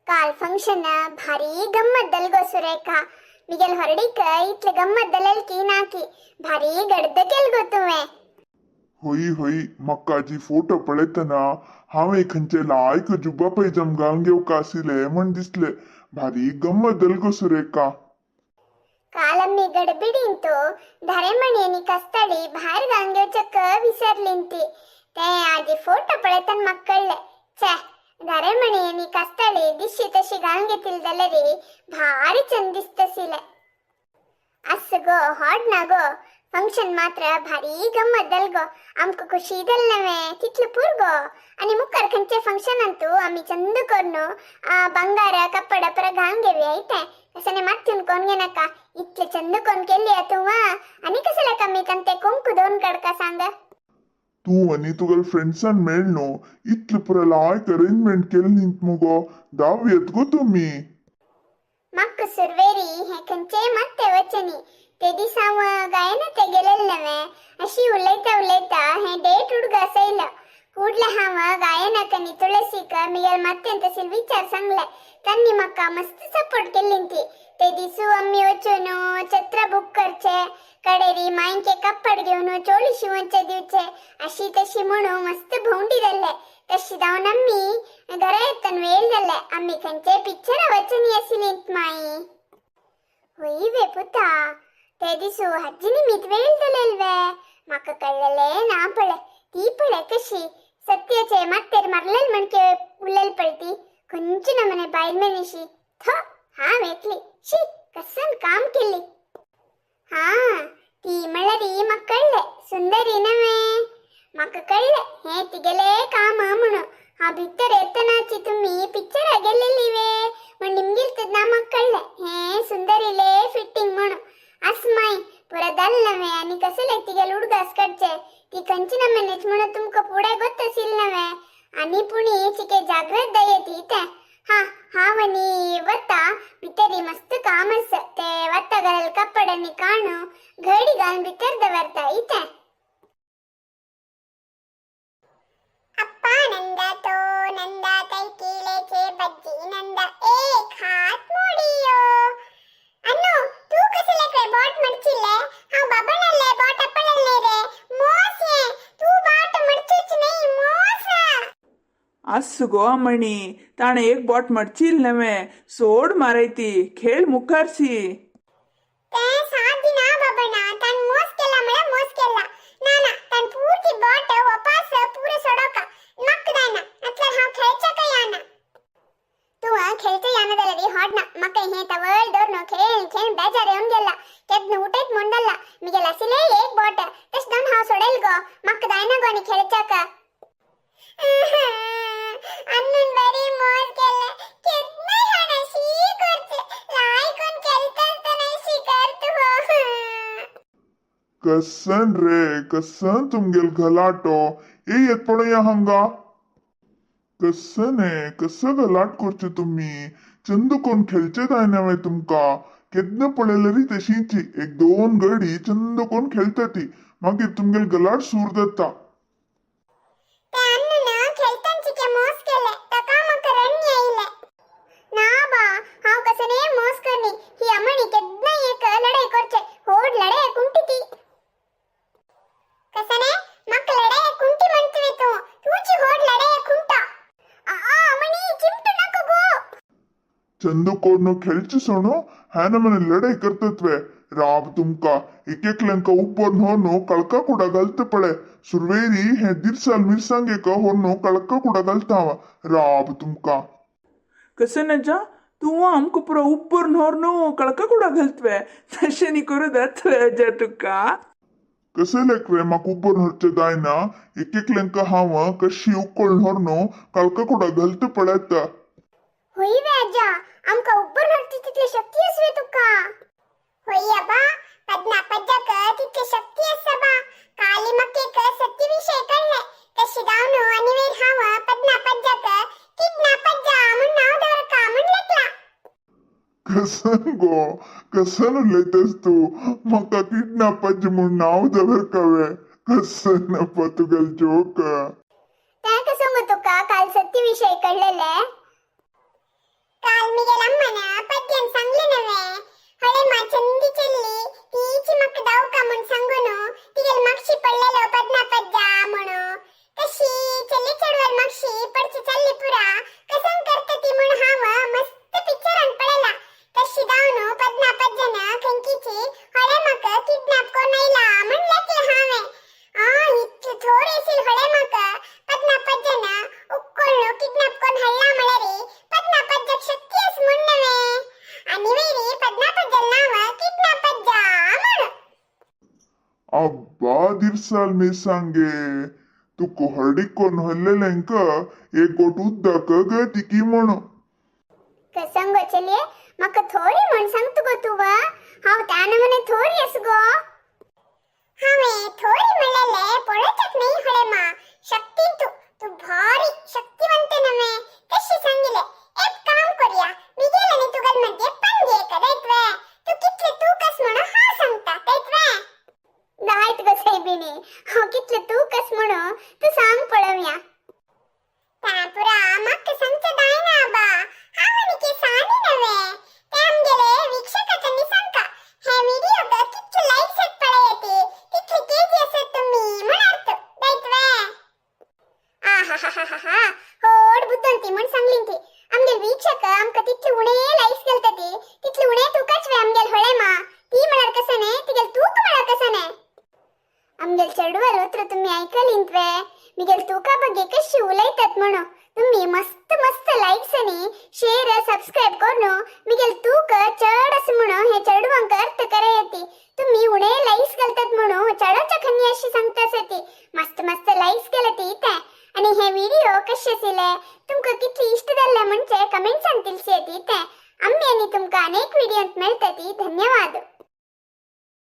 काल फंक्शन भारी गम्मत दलगो सुरेखा मिगेल हरडीक इतले गम्मत दलल की नाकी भारी गडद केलगो तुवे होई होई मक्काजी फोटो पळयतना हांवें खंयचे लायक जुब्बा पैजम घालून घेवंक आशिल्ले म्हण दिसले भारी गंमत दलगो सुरेखा काल अम्मी गडबिडीन तो धरेमणी आणि कस्तडी बाहेर घालून घेवचक विसरलीन ती ते आजी फोटो पळयतना म्हाका कळले छे धरेमणी आणि कस्तडी दिशी तशी घालून घेतली जाल्यार भारी चंद दिसतशिले अस गो हॉड ना गो फंक्शन मात्र भारी गम्मत दलगो आमकां खुशी दल नवे तितले पुरगो आणि मुखार खंयचे फंक्शन अंतू आमी चंद करून बंगार कपडे पर घालून घेवया आयते कसने मात्यून कोण घे नाका इतले चंद कोण केली तू आणि कसले कमी कंते कुंकू दोन कडका सांग तू आणि तुगेल फ्रेंड्सान मेळनो इतले पुरा लायक अरेंजमेंट केले निंत मुगो दाव्यत गो तुम्ही मक्क सुरवेरी हे खंयचे मत्ते वचनी ते दिसा गायन ते गेलेले नवे अशी उलयता उलयता हे डेट उडगा सैल ಕೂಡ್ಲೆ ಹಾವ ಗಾಯನಕನಿ ತುಳಸಿಕ ಮಿಗಲ್ ಮತ್ತೆಂತ ವಿಚಾರ ಸಂಗ್ಲೆ ತನ್ನಿ ಮಕ್ಕ ಮಸ್ತ್ ಸಪೋರ್ಟ್ ಕೆಲ್ಲಿಂತಿ ते दिसू अम्मी वचून छत्र बुक करचे कडेरी मायंके कप्पड घेऊन चोळी शिवचे दिवचे अशी तशी म्हणू मस्त भोंडी जाल्ले तशी जाऊन अम्मी घरा येतन वेळ जाल्ले आम्ही खंयचे पिक्चर वचनी आशिल्ली माई होई वे पुता ते दिसू हज्जी निमित वेळ जालेल्वे म्हाका कळलेले ना पळे ती पळे कशी सत्याचे मत्तेर मरलेल म्हणके उलेल पळती खंयची नमने बायल मनीशी थ हा वेतली शी कसन काम केली हा ती मळरी म्हाका कळले सुंदरी नवे म्हाका कळले हे तिगेले काम म्हणून हा भितर येतनाची तुम्ही पिक्चर गेलेली वे म्हण निमगेल तेन्ना म्हाका कळले हे सुंदरीले फिटिंग म्हणून अस्माई पुरा दल नवे आणि कसले तिगेल उडगास कडचे ती खंयची नमनेच म्हणून तुमका पुढे गोत असेल नवे आणि पुणी चिके जागृत दयेती ते हा हा वनी वत्ता भितरी मस्त काम अस ते वत्ता घाल कपडनी काणू घडी घालून भितर दवरता इथे अप्पा नंदा तो नंदा कई किलेचे बज्जी नंदा एक हात मोडियो अनु तू कसले काय बॉट मडचिले हा बाबानले बॉट अपळले रे मोसे तू बॉट मडचीच नाही मोस अस्सुगो अमणी ताणे एक बोट मडचिल नवे सोड मारैती खेळ मुखारसी ते साथ दिना बाबना तन मोस केला मला मोस केला ना ना तन पूर्ती बॉट वापस पुरे सोडोका मक्क दायना अतला हा खेळचा काय याना तू खेळतो याना दलरी हॉड ना मक्क हे तवळ दोर नो खेळ खेळ बेजार येऊन गेला त्यात उठेत मोंडला मी गेला सिले एक बॉट तस दोन हा सोडेल गो मक्क दायना गोनी खेळचा का अन्नन बरी मोज केले कितना हणशी करते लाई कोण केलतल तने शिकारत हो कसन रे कसन तुमगेल घलाटो ए येत पडो या हंगा कसन आहे कसं घलाट करचे तुम्ही चंद कोण खेळचे काय नव्हे तुमका केदन पळयले री तशीची एक दोन गडी चंद कोण खेळता ती मागीर तुमगेल घलाट सूर जाता ते अन्नन खेळतांची के मोस केले तका मका रण्य आइले ना बा हाव कसने मोस करनी ही अमणी केदन एक लढाई करचे होड लढाई कुंटीती कसने मक लढाई कुंटी म्हणते तू तुझी होड लढाई कुंटा अमणी चिमटू नको गो चंद कोण खेळचे सोनो ह्या नमने लढाई करतत्वे राब तुमका एक एकल्यांका उपर होनो कळका कुडा घालते पळे सुरवेरी हे दिरसाल मिरसांगे का होनो कळका कुडा घालतावा राब तुमका कसनजा तू आमको पुरा उप्पर नोरनो कळका कुडा घालतवे तशेनी करू दत्वे अजा तुका कसे लेकरे माक उपर हरचे दायना एक एकल्यांका हाव कशी उकळ होरनो कळका कुडा घालते पळत होई राजा आमका उपर हरती तितली शक्ती असवे तुका होई अबा पद्ना पज्जक तितली शक्ती असबा काली मक्के क सत्य विषय कळले तशी गावनो अनिवेर हाव पद्ना पज्जक किडना पज्जा म्हणून नाव दवर का म्हणलतला कसन गो कसन उलयतस तू म्हाका किडनॅपच म्हूण नांव दवर कवे कसन तुगेल जोक त्या कसं तुका काल सत्य विषय कळलेले इरसाल मिरसांगे तुका हळडीक कोण हल्लेलेंक एक गोट उदक ग तिकी म्हणू कसंग चलिये म्हाका थोडी म्हण सांगतो गो तू वा हांव त्या नमने थोडी आस गो हांवे थोडी म्हणलेले पळतच नाही हळे मा शक्ती तू भारी शक्तिवंत नवे कशी सांगिले एक काम करूया मी गेले नी तुगल मध्ये पंगे करत वे तू कितले तू कस म्हण हा सांगता तैत वे दायत ग साहेबिनी हांव कितले तू कस म्हण तू सांग पळवया तापुरा म्हाका सांगचे दायना बा हांव के सानी नवे ते आमगेले वीक्षकांनी सांगता हे व्हिडिओ ग कितले लाईक्स येत पळे येते कितले केजी असत तुम्ही म्हणात दैत वे आहाहाहा होड बुद्धंती म्हण सांगलीन ती आमगेल वीक्षक आमका तितले उणे लाईक्स गेलते तितले उणे तुकाच वे आमगेल हळे मा ती म्हळार कसने तिगेल तूक म्हळार कसने आमगेल चेडवार उतर तुम्ही ऐकलींत वे मिगेल तुका बगे कशी उलयतात म्हणो तुम्ही मस्त मस्त लाईक्स आणि शेअर सबस्क्राइब करून मिगेल तूक चढ अस म्हणो हे चढवांक अर्थ करे येते तुम्ही उणे लाईक्स घालतात म्हणो चढाच्या खन्नी अशी सांगतास येते मस्त मस्त लाईक्स केलं ते इथे आणि हे व्हिडिओ कसे असेले तुमका कितली इष्ट जाल्ले म्हणजे कमेंट सांगतील से इथे आम्ही आणि तुमका अनेक व्हिडिओत मिळतात धन्यवाद.